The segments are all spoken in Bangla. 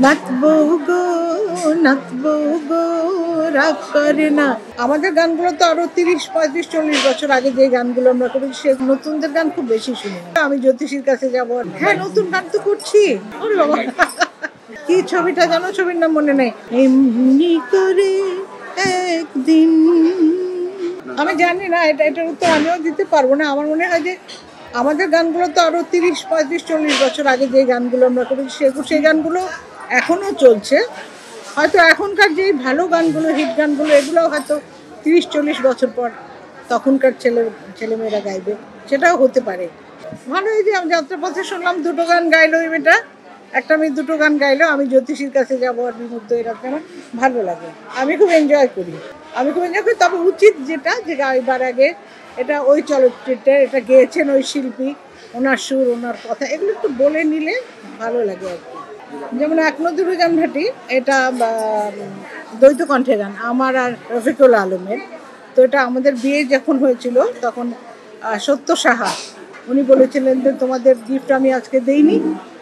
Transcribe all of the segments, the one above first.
নাচবো গো নাচবো গো রাগ করে না। আমাদের গানগুলো তো আরো 30, 35, 40 বছর আগে যে গানগুলো আমরা করেছি সে নতুনদের গান খুব বেশি শুনি। আমি জ্যোতিষীর কাছে যাব, হ্যাঁ নতুন গান তো করছি। ওরে বাবা, কি ছবিটা জানো? ছবির নাম মনে নেই। এমনি করে একদিন, আমি জানি না এটার উত্তর আমিও দিতে পারবো না। আমার মনে হয় যে আমাদের গানগুলো তো আরো 30, 35, 40 বছর আগে যে গানগুলো আমরা করেছি সেই গানগুলো এখনো চলছে। হয়তো এখনকার যে ভালো গানগুলো, হিট গানগুলো, এগুলো হয়তো 30, 40 বছর পর তখনকার ছেলেমেয়েরা গাইবে, সেটাও হতে পারে। ভালো, এই যে আমি যাত্রাপথে শুনলাম দুটো গান গাইলো এই মেয়েটা, একটা মেয়ে দুটো গান গাইলো, আমি জ্যোতিষীর কাছে যাবো আর বিমুগ্ধ, এরকম আমার ভালো লাগে। আমি খুব এনজয় করি। তবে উচিত যেটা যে গাইবার আগে এটা ওই চলচ্চিত্রে এটা গেয়েছেন ওই শিল্পী, ওনার সুর ওনার কথা এগুলো একটু বলে নিলে ভালো লাগে আর কি। যেমন এক নদীর উজান ভাটি, এটা দ্বৈত কণ্ঠে গান আমার আর রফিকুল আলমের। তো এটা আমাদের বিয়ে যখন হয়েছিল তখন সত্য সাহা উনি বলেছিলেন যে তোমাদের গিফট আমি আজকে দেইনি,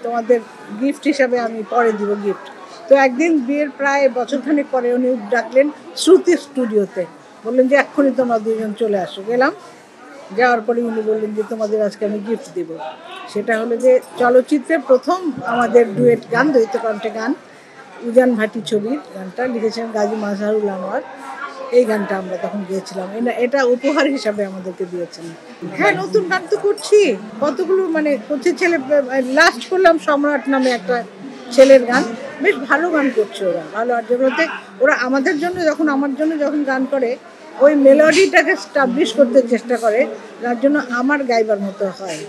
তোমাদের গিফট হিসাবে আমি পরে দিব গিফট। তো একদিন বিয়ের প্রায় বছরখানেক পরে উনি ডাকলেন শ্রুতি স্টুডিওতে, বললেন যে এক্ষুনি তোমরা দুজন চলে আসো। গেলাম, যাওয়ার পরে উনি বললেন যে তোমাদের আজকে আমি গিফট দেব। সেটা হলো যে চলচ্চিত্রের প্রথম আমাদের ডুয়েট গান, দ্বৈত কণ্ঠে গান, উজান ভাটি ছবির গানটা লিখেছেন গাজী মাজহারুল আনোয়ার। এই গানটা আমরা তখন গিয়েছিলাম, এটা উপহার হিসাবে আমাদেরকে দিয়েছেন। হ্যাঁ নতুন গান তো করছি, কতগুলো মানে করছে ছেলে। লাস্ট করলাম সম্রাট নামে একটা ছেলের গান, বেশ ভালো গান করছে ওরা, ভালো। আর যেগুলোতে ওরা আমাদের জন্য যখন আমার জন্য যখন গান করে ওই মেলোডিটাকে স্টাবলিশ করতে চেষ্টা করে, যার জন্য আমার গাইবার মতো হয়।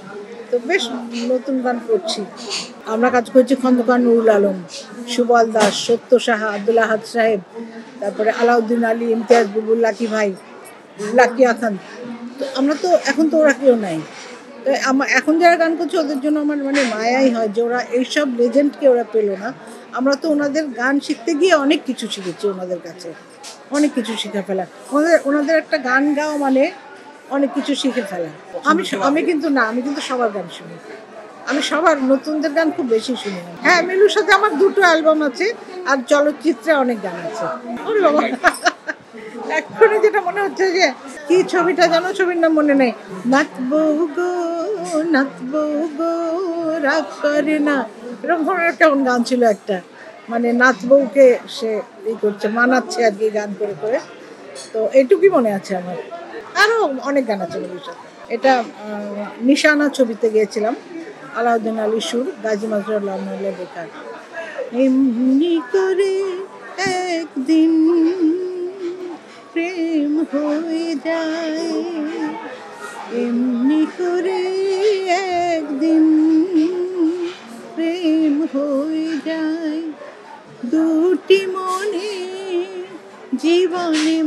তো বেশ নতুন গান করছি। আমরা কাজ করছি খন্দকার নুরুল আলম, সুবল দাস, সত্য সাহা, আব্দুল আহাদ সাহেব, তারপরে আলাউদ্দিন আলী, ইমতিয়াজ বুলবুল, লাকি ভাই, লাকিয়া খান। তো আমরা তো এখন তো ওরা কেউ নাই। তো এখন যারা গান করছে ওদের জন্য আমার মানে মায়াই হয় যে ওরা এইসব লেজেন্ডকে ওরা পেলো না। আমরা তো ওনাদের গান শিখতে গিয়ে অনেক কিছু শিখেছি ওনাদের কাছে, অনেক কিছু শিখে ফেলা। ওনাদের একটা গান গাওয়া মানে অনেক কিছু শিখে ফেলা। আমি কিন্তু সবার গান শুনি, আমি সবার নতুনদের গান খুব বেশি শুনি। হ্যাঁ মিলুর সাথে আমার দুটো অ্যালবাম আছে আর চলচ্চিত্রে অনেক গান আছে। ওরে বাবা, এক্ষুনি যেটা মনে হচ্ছে যে কি ছবিটা জানো? ছবির নাম মনে নেই। নাচবো গো নাচবো গো রাগ করে না, এরকম ধরনের একটা গান ছিল একটা, মানে নাচবউকে সে এই করছে, মানাচ্ছে আর কি গান করে করে। তো এইটুকুই মনে আছে আমার, আরও অনেক গান আছে মিলুর সাথে। এটা নিশানা ছবিতে গিয়েছিলাম, আলাউদ্দিন আলী সুর, গাজী মাজহারুল আনোয়ারের লেখা। এমনি করে একদিন প্রেম হয়ে যায়, এমনি করে একদিন প্রেম হয়ে যায়, দুটি মনে জীবনে